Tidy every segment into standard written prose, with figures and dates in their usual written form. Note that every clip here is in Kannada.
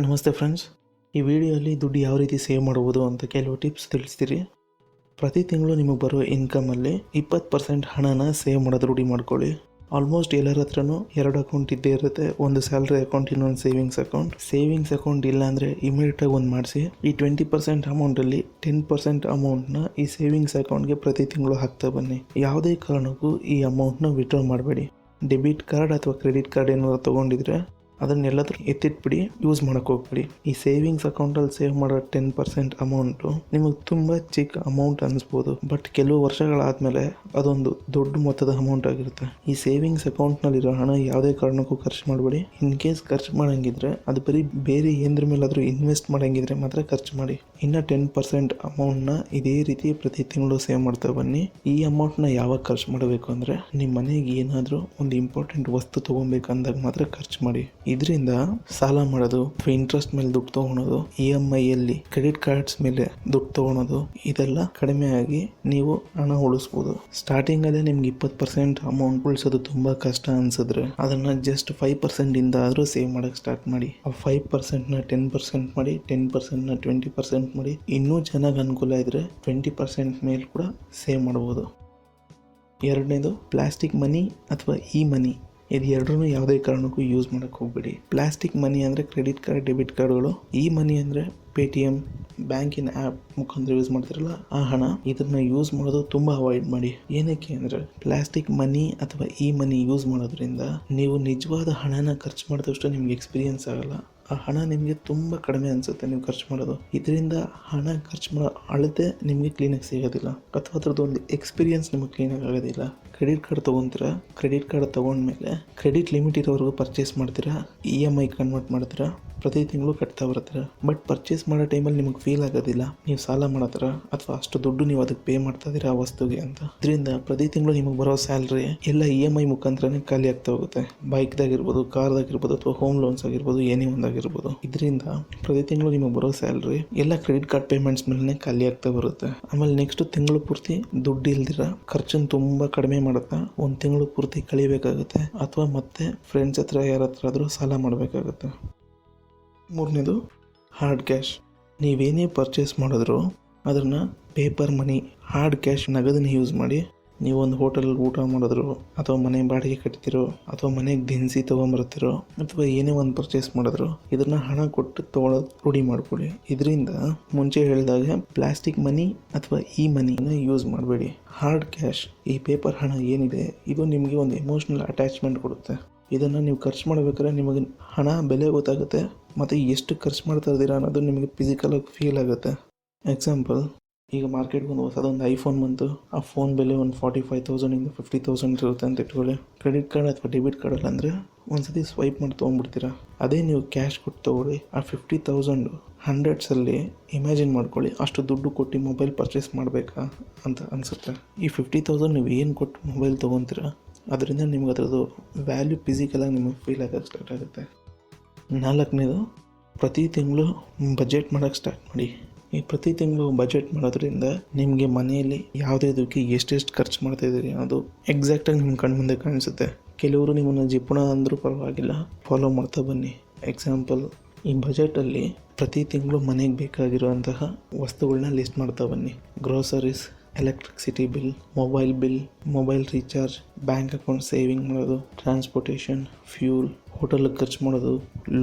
ನಮಸ್ತೆ ಫ್ರೆಂಡ್ಸ್, ಈ ವಿಡಿಯೋಲಿ ದುಡ್ಡು ಯಾವ ರೀತಿ ಸೇವ್ ಮಾಡುವುದು ಅಂತ ಕೆಲವು ಟಿಪ್ಸ್ ತಿಳಿಸ್ತೀರಿ. ಪ್ರತಿ ತಿಂಗಳು ನಿಮಗೆ ಬರೋ ಇನ್ಕಮಲ್ಲಿ 20% ಹಣನ ಸೇವ್ ಮಾಡೋದು ರೂಢಿ ಮಾಡ್ಕೊಳ್ಳಿ. ಆಲ್ಮೋಸ್ಟ್ ಎಲ್ಲರ ಹತ್ರನೂ 2 ಅಕೌಂಟ್ ಇದ್ದೇ ಇರುತ್ತೆ. ಒಂದು ಸ್ಯಾಲ್ರಿ ಅಕೌಂಟ್, ಇನ್ನೊಂದು ಸೇವಿಂಗ್ಸ್ ಅಕೌಂಟ್ ಇಲ್ಲ ಅಂದರೆ ಇಮಿಡಿಯೇಟಾಗಿ ಒಂದು ಮಾಡಿಸಿ. ಈ 20% ಅಮೌಂಟಲ್ಲಿ 10% ಅಮೌಂಟ್ನ ಈ ಸೇವಿಂಗ್ಸ್ ಅಕೌಂಟ್ಗೆ ಪ್ರತಿ ತಿಂಗಳು ಹಾಕ್ತಾ ಬನ್ನಿ. ಯಾವುದೇ ಕಾರಣಕ್ಕೂ ಈ ಅಮೌಂಟ್ನ ವಿಡ್ರಾ ಮಾಡಬೇಡಿ. ಡೆಬಿಟ್ ಕಾರ್ಡ್ ಅಥವಾ ಕ್ರೆಡಿಟ್ ಕಾರ್ಡ್ ಏನಾದ್ರು ತೊಗೊಂಡಿದ್ರೆ ಅದನ್ನೆಲ್ಲದರೂ ಎತ್ತಿಟ್ಬಿಡಿ, ಯೂಸ್ ಮಾಡೋಕ್ಕೆ ಹೋಗ್ಬಿಡಿ. ಈ ಸೇವಿಂಗ್ಸ್ ಅಕೌಂಟಲ್ಲಿ ಸೇವ್ ಮಾಡೋ 10% ಅಮೌಂಟು ನಿಮಗೆ ತುಂಬ ಚಿಕ್ಕ ಅಮೌಂಟ್ ಅನಿಸ್ಬೋದು, ಬಟ್ ಕೆಲವು ವರ್ಷಗಳಾದಮೇಲೆ ಅದೊಂದು ದೊಡ್ಡ ಮೊತ್ತದ ಅಮೌಂಟ್ ಆಗಿರುತ್ತೆ. ಈ ಸೇವಿಂಗ್ಸ್ ಅಕೌಂಟ್ನಲ್ಲಿರೋ ಹಣ ಯಾವುದೇ ಕಾರಣಕ್ಕೂ ಖರ್ಚು ಮಾಡಬೇಡಿ. ಇನ್ ಕೇಸ್ ಖರ್ಚು ಮಾಡೋಂಗಿದ್ರೆ ಅದು ಬರೀ ಬೇರೆ ಏನದ್ರ ಮೇಲಾದರೂ ಇನ್ವೆಸ್ಟ್ ಮಾಡೋಂಗಿದ್ರೆ ಮಾತ್ರ ಖರ್ಚು ಮಾಡಿ. ಇನ್ನು 10% ಅಮೌಂಟ್ನ ಇದೇ ರೀತಿ ಪ್ರತಿ ತಿಂಗಳು ಸೇವ್ ಮಾಡ್ತಾ ಬನ್ನಿ. ಈ ಅಮೌಂಟ್ನ ಯಾವಾಗ ಖರ್ಚು ಮಾಡಬೇಕು ಅಂದರೆ ನಿಮ್ಮ ಮನೆಗೆ ಏನಾದರೂ ಒಂದು ಇಂಪಾರ್ಟೆಂಟ್ ವಸ್ತು ತೊಗೊಬೇಕಂದಾಗ ಮಾತ್ರ ಖರ್ಚು ಮಾಡಿ. ಇದರಿಂದ ಸಾಲ ಮಾಡೋದು ಅಥವಾ ಇಂಟ್ರೆಸ್ಟ್ ಮೇಲೆ ದುಡ್ಡು ತೊಗೊಳೋದು, EMI ಅಲ್ಲಿ ಕ್ರೆಡಿಟ್ ಕಾರ್ಡ್ಸ್ ಮೇಲೆ ದುಡ್ಡು ತೊಗೊಳೋದು, ಇದೆಲ್ಲ ಕಡಿಮೆ ಆಗಿ ನೀವು ಹಣ ಉಳಿಸ್ಬೋದು. ಸ್ಟಾರ್ಟಿಂಗಲ್ಲೇ ನಿಮ್ಗೆ 20% ಅಮೌಂಟ್ ಉಳಿಸೋದು ತುಂಬ ಕಷ್ಟ ಅನ್ಸಿದ್ರೆ ಅದನ್ನು ಜಸ್ಟ್ 5% ಇಂದ ಆದರೂ ಸೇವ್ ಮಾಡೋಕ್ಕೆ ಸ್ಟಾರ್ಟ್ ಮಾಡಿ. ಆ 5%ನ 10% ಮಾಡಿ, 10%ನ 20% ಮಾಡಿ. ಇನ್ನೂ ಚೆನ್ನಾಗಿ ಅನುಕೂಲ ಇದ್ದರೆ 20% ಮೇಲೆ ಕೂಡ ಸೇವ್ ಮಾಡ್ಬೋದು. ಎರಡನೇದು, ಪ್ಲಾಸ್ಟಿಕ್ ಮನಿ ಅಥವಾ ಮನಿ. ಇದು ಎರಡರೂ ಯಾವುದೇ ಕಾರಣಕ್ಕೂ ಯೂಸ್ ಮಾಡೋಕ್ಕೆ ಹೋಗ್ಬೇಡಿ. ಪ್ಲಾಸ್ಟಿಕ್ ಮನಿ ಅಂದರೆ ಕ್ರೆಡಿಟ್ ಕಾರ್ಡ್, ಡೆಬಿಟ್ ಕಾರ್ಡ್ಗಳು. ಮನಿ ಅಂದರೆ Paytm, ಬ್ಯಾಂಕಿನ ಆ್ಯಪ್ ಮುಖಾಂತರ ಯೂಸ್ ಮಾಡ್ತಿರಲ್ಲ ಆ ಹಣ. ಇದನ್ನು ಯೂಸ್ ಮಾಡೋದು ತುಂಬ ಅವಾಯ್ಡ್ ಮಾಡಿ. ಏನಕ್ಕೆ ಅಂದರೆ ಪ್ಲಾಸ್ಟಿಕ್ ಮನಿ ಅಥವಾ ಮನಿ ಯೂಸ್ ಮಾಡೋದ್ರಿಂದ ನೀವು ನಿಜವಾದ ಹಣನ ಖರ್ಚು ಮಾಡಿದಷ್ಟು ನಿಮ್ಗೆ ಎಕ್ಸ್ಪೀರಿಯನ್ಸ್ ಆಗಲ್ಲ. ಆ ಹಣ ನಿಮಗೆ ತುಂಬ ಕಡಿಮೆ ಅನಿಸುತ್ತೆ ನೀವು ಖರ್ಚು ಮಾಡೋದು. ಇದರಿಂದ ಹಣ ಖರ್ಚು ಮಾಡೋ ಅಳತೆ ನಿಮಗೆ ಕ್ಲೀನಾಗಿ ಸಿಗೋದಿಲ್ಲ, ಅಥವಾ ಅದ್ರದ್ದು ಒಂದು ಎಕ್ಸ್ಪೀರಿಯನ್ಸ್ ನಿಮಗೆ ಕ್ಲೀನಾಗಿ ಆಗೋದಿಲ್ಲ. ಕ್ರೆಡಿಟ್ ಕಾರ್ಡ್ ತೊಗೊತೀರಾ, ಕ್ರೆಡಿಟ್ ಕಾರ್ಡ್ ತೊಗೊಂಡ್ಮೇಲೆ ಕ್ರೆಡಿಟ್ ಲಿಮಿಟ್ ಇರೋವರೆಗೂ ಪರ್ಚೇಸ್ ಮಾಡ್ತೀರಾ, EMI ಕನ್ವರ್ಟ್ ಮಾಡ್ತೀರಾ, ಪ್ರತಿ ತಿಂಗಳು ಕಟ್ತಾ ಬರ್ತೀರಾ. ಬಟ್ ಪರ್ಚೇಸ್ ಮಾಡೋ ಟೈಮಲ್ಲಿ ನಿಮಗೆ ಫೀಲ್ ಆಗೋದಿಲ್ಲ ನೀವು ಸಾಲ ಮಾಡತ್ತರ ಅಥವಾ ಅಷ್ಟು ದುಡ್ಡು ನೀವು ಅದಕ್ಕೆ ಪೇ ಮಾಡ್ತಾ ಇದ್ದೀರಾ ಆ ವಸ್ತುಗೆ ಅಂತ. ಇದರಿಂದ ಪ್ರತಿ ತಿಂಗಳು ನಿಮಗೆ ಬರೋ ಸ್ಯಾಲ್ರಿ ಎಲ್ಲ EMI ಮುಖಾಂತರನೇ ಖಾಲಿ ಆಗ್ತಾ ಹೋಗುತ್ತೆ. ಬೈಕ್ದಾಗಿರ್ಬೋದು, ಕಾರ್ದಾಗಿರ್ಬೋದು, ಅಥವಾ ಹೋಮ್ ಲೋನ್ಸ್ ಆಗಿರ್ಬೋದು, ಏನೇ ಒಂದಾಗಿರ್ಬೋದು. ಇದರಿಂದ ಪ್ರತಿ ತಿಂಗಳು ನಿಮಗೆ ಬರೋ ಸ್ಯಾಲ್ರಿ ಎಲ್ಲ ಕ್ರೆಡಿಟ್ ಕಾರ್ಡ್ ಪೇಮೆಂಟ್ಸ್ ಮೇಲೆ ಖಾಲಿ ಆಗ್ತಾ ಬರುತ್ತೆ. ಆಮೇಲೆ ನೆಕ್ಸ್ಟ್ ತಿಂಗಳು ಪೂರ್ತಿ ದುಡ್ಡು ಇಲ್ದಿರ ಖರ್ಚನ್ನು ತುಂಬ ಕಡಿಮೆ ಮಾಡುತ್ತಾ ಒಂದು ತಿಂಗಳು ಪೂರ್ತಿ ಕಳಿಬೇಕಾಗುತ್ತೆ, ಅಥವಾ ಮತ್ತೆ ಫ್ರೆಂಡ್ಸ್ ಹತ್ರ ಯಾರ ಹತ್ರ ಆದರೂ ಸಾಲ ಮಾಡಬೇಕಾಗುತ್ತೆ. ಮೂರನೇದು, ಹಾರ್ಡ್ ಕ್ಯಾಶ್. ನೀವೇನೇ ಪರ್ಚೇಸ್ ಮಾಡಿದ್ರು ಅದನ್ನು ಪೇಪರ್ ಮನಿ, ಹಾರ್ಡ್ ಕ್ಯಾಶ್, ನಗದನ್ನು ಯೂಸ್ ಮಾಡಿ. ನೀವು ಒಂದು ಹೋಟೆಲಲ್ಲಿ ಊಟ ಮಾಡಿದ್ರು, ಅಥವಾ ಮನೆ ಬಾಡಿಗೆ ಕಟ್ತಿರೋ, ಅಥವಾ ಮನೆಗೆ ದಿನಸಿ ತೊಗೊಂಬರ್ತಿರೋ, ಅಥವಾ ಏನೇ ಒಂದು ಪರ್ಚೇಸ್ ಮಾಡಿದ್ರು ಇದನ್ನು ಹಣ ಕೊಟ್ಟು ತೊಗೊಳೋದು ರೂಢಿ ಮಾಡ್ಕೊಳ್ಳಿ. ಇದರಿಂದ ಮುಂಚೆ ಹೇಳಿದಾಗ ಪ್ಲಾಸ್ಟಿಕ್ ಮನಿ ಅಥವಾ ಮನಿನ ಯೂಸ್ ಮಾಡಬೇಡಿ. ಹಾರ್ಡ್ ಕ್ಯಾಶ್, ಈ ಪೇಪರ್ ಹಣ ಏನಿದೆ ಇದು ನಿಮಗೆ ಒಂದು ಎಮೋಷ್ನಲ್ ಅಟ್ಯಾಚ್ಮೆಂಟ್ ಕೊಡುತ್ತೆ. ಇದನ್ನು ನೀವು ಖರ್ಚು ಮಾಡಬೇಕಾದ್ರೆ ನಿಮಗೆ ಹಣ ಬೆಲೆ ಗೊತ್ತಾಗುತ್ತೆ, ಮತ್ತು ಎಷ್ಟು ಖರ್ಚು ಮಾಡ್ತಾ ಇದ್ದೀರಾ ಅನ್ನೋದು ನಿಮಗೆ ಫಿಸಿಕಲಾಗಿ ಫೀಲ್ ಆಗುತ್ತೆ. ಎಕ್ಸಾಂಪಲ್, ಈಗ ಮಾರ್ಕೆಟ್ಗೆ ಒಂದು ಹೊಸದೊಂದು ಐಫೋನ್ ಬಂತು, ಆ ಫೋನ್ ಬೆಲೆ ಒಂದು 45,000 50,000 ಇರುತ್ತೆ ಅಂತ ಇಟ್ಕೊಳ್ಳಿ. ಕ್ರೆಡಿಟ್ ಕಾರ್ಡ್ ಅಥವಾ ಡೆಬಿಟ್ ಕಾರ್ಡಲ್ಲಿ ಅಂದರೆ ಒಂದು ಸತಿ ಸ್ವೈಪ್ ಮಾಡಿ ತೊಗೊಂಡ್ಬಿಡ್ತೀರಾ. ಅದೇ ನೀವು ಕ್ಯಾಶ್ ಕೊಟ್ಟು ತೊಗೊಳ್ಳಿ, ಆ 50,000 100sಲ್ಲಿ ಇಮ್ಯಾಜಿನ್ ಮಾಡ್ಕೊಳ್ಳಿ, ಅಷ್ಟು ದುಡ್ಡು ಕೊಟ್ಟು ಮೊಬೈಲ್ ಪರ್ಚೇಸ್ ಮಾಡಬೇಕಾ ಅಂತ ಅನಿಸುತ್ತೆ. ಈ 50,000 ನೀವು ಏನು ಕೊಟ್ಟು ಮೊಬೈಲ್ ತೊಗೊತೀರಾ ಅದರಿಂದ ನಿಮ್ಗೆ ಅದರದ್ದು ವ್ಯಾಲ್ಯೂ ಫಿಸಿಕಲಾಗಿ ನಿಮಗೆ ಫೀಲ್ ಆಗೋಕ್ಕೆ ಸ್ಟಾರ್ಟ್ ಆಗುತ್ತೆ. ನಾಲ್ಕನೇದು, ಪ್ರತಿ ತಿಂಗಳು ಬಜೆಟ್ ಮಾಡೋಕ್ಕೆ ಸ್ಟಾರ್ಟ್ ಮಾಡಿ. ಈ ಪ್ರತಿ ತಿಂಗಳು ಬಜೆಟ್ ಮಾಡೋದ್ರಿಂದ ನಿಮಗೆ ಮನೆಯಲ್ಲಿ ಯಾವುದಕ್ಕೆ ಎಷ್ಟೆಷ್ಟು ಖರ್ಚು ಮಾಡ್ತಾಯಿದ್ದೀರಿ ಅನ್ನೋದು ಎಕ್ಸಾಕ್ಟಾಗಿ ನಿಮ್ಮ ಕಣ್ಣು ಮುಂದೆ ಕಾಣಿಸುತ್ತೆ. ಕೆಲವರು ನಿಮ್ಮನ್ನು ಜಿಪುಣ ಅಂದರೂ ಪರವಾಗಿಲ್ಲ, ಫಾಲೋ ಮಾಡ್ತಾ ಬನ್ನಿ. ಎಕ್ಸಾಂಪಲ್, ಈ ಬಜೆಟಲ್ಲಿ ಪ್ರತಿ ತಿಂಗಳು ಮನೆಗೆ ಬೇಕಾಗಿರುವಂತಹ ವಸ್ತುಗಳನ್ನ ಲಿಸ್ಟ್ ಮಾಡ್ತಾ ಬನ್ನಿ. Groceries, electricity bill, mobile recharge, bank account saving ಮಾಡೋದು, ಟ್ರಾನ್ಸ್ಪೋರ್ಟೇಷನ್, ಫ್ಯೂಲ್, ಹೋಟೆಲ್ಗೆ ಖರ್ಚು ಮಾಡೋದು,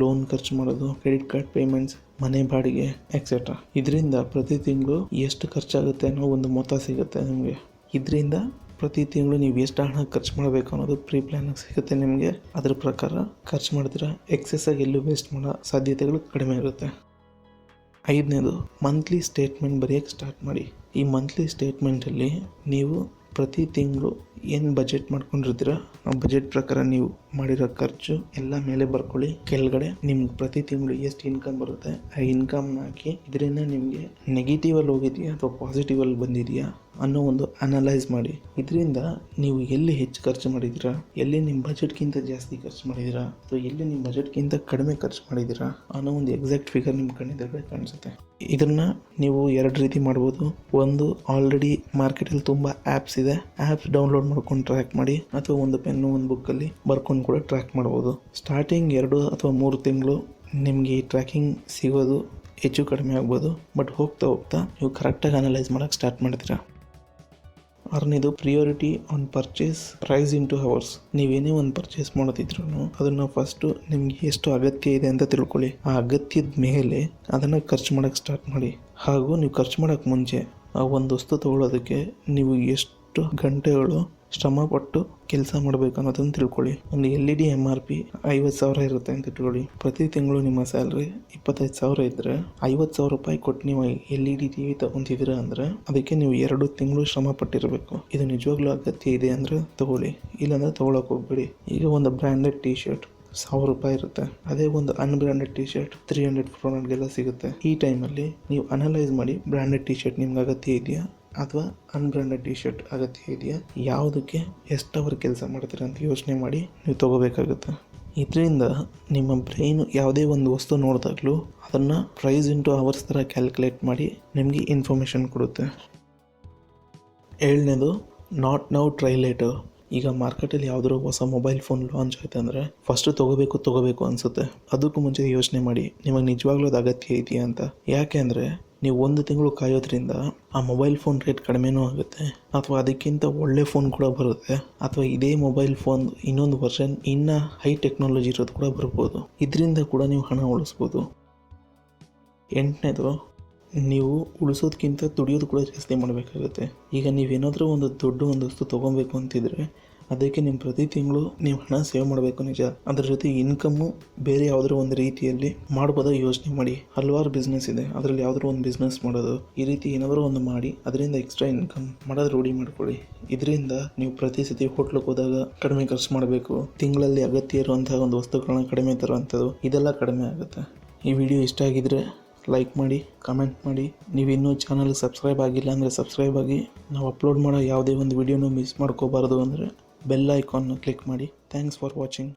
ಲೋನ್ ಖರ್ಚು ಮಾಡೋದು, ಕ್ರೆಡಿಟ್ ಕಾರ್ಡ್ ಪೇಮೆಂಟ್ಸ್, ಮನೆ ಬಾಡಿಗೆ, ಎಕ್ಸೆಟ್ರಾ. ಇದರಿಂದ ಪ್ರತಿ ತಿಂಗಳು ಎಷ್ಟು ಖರ್ಚಾಗುತ್ತೆ ಅನ್ನೋ ಒಂದು ಮೊತ್ತ ಸಿಗುತ್ತೆ ನಿಮಗೆ. ಇದರಿಂದ ಪ್ರತಿ ತಿಂಗಳು ನೀವು ಎಷ್ಟು ಹಣ ಖರ್ಚು ಮಾಡಬೇಕು ಅನ್ನೋದು ಪ್ರೀ ಪ್ಲ್ಯಾನಾಗಿ ಸಿಗುತ್ತೆ ನಿಮಗೆ. ಅದ್ರ ಪ್ರಕಾರ ಖರ್ಚು ಮಾಡ್ತೀರಾ, ಎಕ್ಸೆಸ್ಸಾಗಿ ಎಲ್ಲೂ ವೇಸ್ಟ್ ಮಾಡೋ ಸಾಧ್ಯತೆಗಳು ಕಡಿಮೆ ಇರುತ್ತೆ. ಐದನೇದು, ಮಂತ್ಲಿ ಸ್ಟೇಟ್ಮೆಂಟ್ ಬರೆಯೋಕ್ಕೆ ಸ್ಟಾರ್ಟ್ ಮಾಡಿ. ಈ ಮಂತ್ಲಿ ಸ್ಟೇಟ್ಮೆಂಟಲ್ಲಿ ನೀವು ಪ್ರತಿ ತಿಂಗಳು ಏನು ಬಜೆಟ್ ಮಾಡ್ಕೊಂಡಿರ್ತೀರ ಆ ಬಜೆಟ್ ಪ್ರಕಾರ ನೀವು ಮಾಡಿರೋ ಖರ್ಚು ಎಲ್ಲ ಮೇಲೆ ಬರ್ಕೊಳ್ಳಿ. ಕೆಳಗಡೆ ನಿಮ್ಗೆ ಪ್ರತಿ ತಿಂಗಳು ಎಷ್ಟು ಇನ್ಕಮ್ ಬರುತ್ತೆ ಆ ಇನ್ಕಮ್ನ ಹಾಕಿ. ಇದರಿಂದ ನಿಮಗೆ ನೆಗೆಟಿವಲ್ಲಿ ಹೋಗಿದೆಯಾ ಅಥವಾ ಪಾಸಿಟಿವಲ್ಲಿ ಬಂದಿದೆಯಾ ಅನ್ನೋ ಒಂದು ಅನಲೈಸ್ ಮಾಡಿ. ಇದರಿಂದ ನೀವು ಎಲ್ಲಿ ಹೆಚ್ಚು ಖರ್ಚು ಮಾಡಿದ್ದೀರಾ, ಎಲ್ಲಿ ನಿಮ್ಮ ಬಜೆಟ್ಗಿಂತ ಜಾಸ್ತಿ ಖರ್ಚು ಮಾಡಿದ್ದೀರಾ, ಅಥವಾ ಎಲ್ಲಿ ನಿಮ್ಮ ಬಜೆಟ್ಗಿಂತ ಕಡಿಮೆ ಖರ್ಚು ಮಾಡಿದ್ದೀರಾ ಅನ್ನೋ ಒಂದು ಎಕ್ಸಾಕ್ಟ್ ಫಿಗರ್ ನಿಮ್ಮ ಕಣ್ಣಿದ್ರೆ ಕಾಣಿಸುತ್ತೆ. ಇದನ್ನು ನೀವು ಎರಡು ರೀತಿ ಮಾಡ್ಬೋದು. ಒಂದು, ಆಲ್ರೆಡಿ ಮಾರ್ಕೆಟಲ್ಲಿ ತುಂಬ ಆ್ಯಪ್ಸ್ ಇದೆ, ಆ್ಯಪ್ಸ್ ಡೌನ್ಲೋಡ್ ಮಾಡ್ಕೊಂಡು ಟ್ರ್ಯಾಕ್ ಮಾಡಿ, ಅಥವಾ ಒಂದು ಪೆನ್ನು ಒಂದು ಬುಕ್ಕಲ್ಲಿ ಬರ್ಕೊಂಡು ಕೂಡ ಟ್ರ್ಯಾಕ್ ಮಾಡ್ಬೋದು. ಸ್ಟಾರ್ಟಿಂಗ್ 2 ಅಥವಾ 3 ತಿಂಗಳು ನಿಮಗೆ ಈ ಟ್ರ್ಯಾಕಿಂಗ್ ಸಿಗೋದು ಹೆಚ್ಚು ಕಡಿಮೆ ಆಗ್ಬೋದು. ಬಟ್ ಹೋಗ್ತಾ ಹೋಗ್ತಾ ನೀವು ಕರೆಕ್ಟಾಗಿ ಅನಲೈಸ್ ಮಾಡೋಕ್ಕೆ ಸ್ಟಾರ್ಟ್ ಮಾಡ್ತೀರಾ. ಆರನೇದು priority on purchase price into hours. ನೀವೇನೇ ಒಂದು ಪರ್ಚೇಸ್ ಮಾಡೋದಿದ್ರು ಅದನ್ನು ಫಸ್ಟು ನಿಮಗೆ ಎಷ್ಟು ಅಗತ್ಯ ಇದೆ ಅಂತ ತಿಳ್ಕೊಳ್ಳಿ. ಆ ಅಗತ್ಯದ ಮೇಲೆ ಅದನ್ನು ಖರ್ಚು ಮಾಡೋಕ್ಕೆ ಸ್ಟಾರ್ಟ್ ಮಾಡಿ. ಹಾಗೂ ನೀವು ಖರ್ಚು ಮಾಡೋಕ್ಕೆ ಮುಂಚೆ ಆ ಒಂದು ವಸ್ತು ತೊಗೊಳೋದಕ್ಕೆ ನೀವು ಎಷ್ಟು ಗಂಟೆಗಳು ಶ್ರಮಪಟ್ಟು ಕೆಲಸ ಮಾಡಬೇಕು ಅನ್ನೋದನ್ನು ತಿಳ್ಕೊಳ್ಳಿ. ಒಂದು LED MRP 50,000 ಇರುತ್ತೆ ಅಂತ ಇಟ್ಕೊಳ್ಳಿ. ಪ್ರತಿ ತಿಂಗಳು ನಿಮ್ಮ ಸ್ಯಾಲ್ರಿ 25,000 ಇದ್ದರೆ 50,000 ರೂಪಾಯಿ ಕೊಟ್ಟು ನೀವು LED TV ತೊಗೊತಿದ್ದೀರಾ ಅಂದರೆ ಅದಕ್ಕೆ ನೀವು 2 ತಿಂಗಳು ಶ್ರಮ ಪಟ್ಟಿರಬೇಕು. ಇದು ನಿಜವಾಗ್ಲೂ ಅಗತ್ಯ ಇದೆ ಅಂದರೆ ತೊಗೊಳ್ಳಿ, ಇಲ್ಲಾಂದರೆ ತೊಗೊಳಕ್ಕೆ ಹೋಗ್ಬೇಡಿ. ಈಗ ಒಂದು ಬ್ರ್ಯಾಂಡೆಡ್ ಟಿ ಶರ್ಟ್ 1,000 ರೂಪಾಯಿ ಇರುತ್ತೆ. ಅದೇ ಒಂದು ಅನ್ಬ್ರ್ಯಾಂಡೆಡ್ ಟಿ ಶರ್ಟ್ 300-400 ಸಿಗುತ್ತೆ. ಈ ಟೈಮಲ್ಲಿ ನೀವು ಅನಲೈಸ್ ಮಾಡಿ, ಬ್ರ್ಯಾಂಡೆಡ್ ಟಿ ಶರ್ಟ್ ನಿಮ್ಗೆ ಅಗತ್ಯ ಇದೆಯಾ ಅಥವಾ ಅನ್ಬ್ರ್ಯಾಂಡೆಡ್ ಟಿ ಶರ್ಟ್ ಅಗತ್ಯ ಇದೆಯಾ, ಯಾವುದಕ್ಕೆ ಎಷ್ಟು ಅವರ್ ಕೆಲಸ ಮಾಡ್ತೀರಾ ಅಂತ ಯೋಚನೆ ಮಾಡಿ ನೀವು ತೊಗೋಬೇಕಾಗುತ್ತೆ. ಇದರಿಂದ ನಿಮ್ಮ ಬ್ರೈನ್ ಯಾವುದೇ ಒಂದು ವಸ್ತು ನೋಡಿದಾಗಲೂ ಅದನ್ನು ಪ್ರೈಸ್ ಇಂಟು ಅವರ್ಸ್ ಥರ ಕ್ಯಾಲ್ಕುಲೇಟ್ ಮಾಡಿ ನಿಮಗೆ ಇನ್ಫಾರ್ಮೇಷನ್ ಕೊಡುತ್ತೆ. 7ನೇದು ನಾಟ್ ನೌ ಟ್ರೈ ಲೇಟರ್. ಈಗ ಮಾರ್ಕೆಟಲ್ಲಿ ಯಾವುದಾದ್ರು ಹೊಸ ಮೊಬೈಲ್ ಫೋನ್ ಲಾಂಚ್ ಆಯ್ತು ಅಂದರೆ ಫಸ್ಟು ತೊಗೋಬೇಕು ಅನಿಸುತ್ತೆ. ಅದಕ್ಕೂ ಮುಂಚೆ ಯೋಚನೆ ಮಾಡಿ ನಿಮಗೆ ನಿಜವಾಗ್ಲೂ ಅದು ಅಗತ್ಯ ಇದೆಯಾ ಅಂತ. ಯಾಕೆ ಅಂದರೆ ನೀವು 1 ತಿಂಗಳು ಕಾಯೋದ್ರಿಂದ ಆ ಮೊಬೈಲ್ ಫೋನ್ ರೇಟ್ ಕಡಿಮೆನೂ ಆಗುತ್ತೆ, ಅಥವಾ ಅದಕ್ಕಿಂತ ಒಳ್ಳೆ ಫೋನ್ ಕೂಡ ಬರುತ್ತೆ, ಅಥವಾ ಇದೇ ಮೊಬೈಲ್ ಫೋನ್ ಇನ್ನೊಂದು ವರ್ಷನ್ ಇನ್ನೂ ಹೈ ಟೆಕ್ನಾಲಜಿ ಇರೋದು ಕೂಡ ಬರ್ಬೋದು. ಇದರಿಂದ ಕೂಡ ನೀವು ಹಣ ಉಳಿಸ್ಬೋದು. 8ನೇದು ನೀವು ಉಳಿಸೋದಕ್ಕಿಂತ ದುಡಿಯೋದು ಕೂಡ ಜಾಸ್ತಿ ಮಾಡಬೇಕಾಗುತ್ತೆ. ಈಗ ನೀವೇನಾದರೂ ಒಂದು ದೊಡ್ಡ ಒಂದು ವಸ್ತು ತೊಗೊಬೇಕು ಅಂತಿದ್ರೆ ಅದಕ್ಕೆ ನಿಮ್ಮ ಪ್ರತಿ ತಿಂಗಳು ನೀವು ಹಣ ಸೇವ್ ಮಾಡಬೇಕು ನಿಜ. ಅದ್ರ ಜೊತೆ ಇನ್ಕಮ್ಮು ಬೇರೆ ಯಾವುದಾದ್ರು ಒಂದು ರೀತಿಯಲ್ಲಿ ಮಾಡ್ಬೋದೋ ಯೋಚನೆ ಮಾಡಿ. ಹಲವಾರು ಬಿಸ್ನೆಸ್ ಇದೆ, ಅದರಲ್ಲಿ ಯಾವುದಾದ್ರು ಒಂದು ಬಿಸ್ನೆಸ್ ಮಾಡೋದು, ಈ ರೀತಿ ಏನಾದರೂ ಒಂದು ಮಾಡಿ ಅದರಿಂದ ಎಕ್ಸ್ಟ್ರಾ ಇನ್ಕಮ್ ಮಾಡೋದು ರೂಢಿ ಮಾಡ್ಕೊಳ್ಳಿ. ಇದರಿಂದ ನೀವು ಪ್ರತಿ ಸತಿ ಹೋಟ್ಲಿಗೆ ಹೋದಾಗ ಕಡಿಮೆ ಖರ್ಚು ಮಾಡಬೇಕು, ತಿಂಗಳಲ್ಲಿ ಅಗತ್ಯ ಇರುವಂತಹ ಒಂದು ವಸ್ತುಗಳನ್ನ ಕಡಿಮೆ ತರುವಂಥದ್ದು, ಇದೆಲ್ಲ ಕಡಿಮೆ ಆಗುತ್ತೆ. ಈ ವಿಡಿಯೋ ಇಷ್ಟ ಆಗಿದ್ರೆ ಲೈಕ್ ಮಾಡಿ, ಕಮೆಂಟ್ ಮಾಡಿ. ನೀವು ಇನ್ನೂ ಚಾನಲ್ಗೆ ಸಬ್ಸ್ಕ್ರೈಬ್ ಆಗಿಲ್ಲ ಅಂದರೆ ಸಬ್ಸ್ಕ್ರೈಬ್ ಆಗಿ. ನಾವು ಅಪ್ಲೋಡ್ ಮಾಡೋ ಯಾವುದೇ ಒಂದು ವಿಡಿಯೋನೂ ಮಿಸ್ ಮಾಡ್ಕೋಬಾರ್ದು ಅಂದರೆ ಬೆಲ್ ಐಕಾನ್ನ ಕ್ಲಿಕ್ ಮಾಡಿ. Thanks for watching.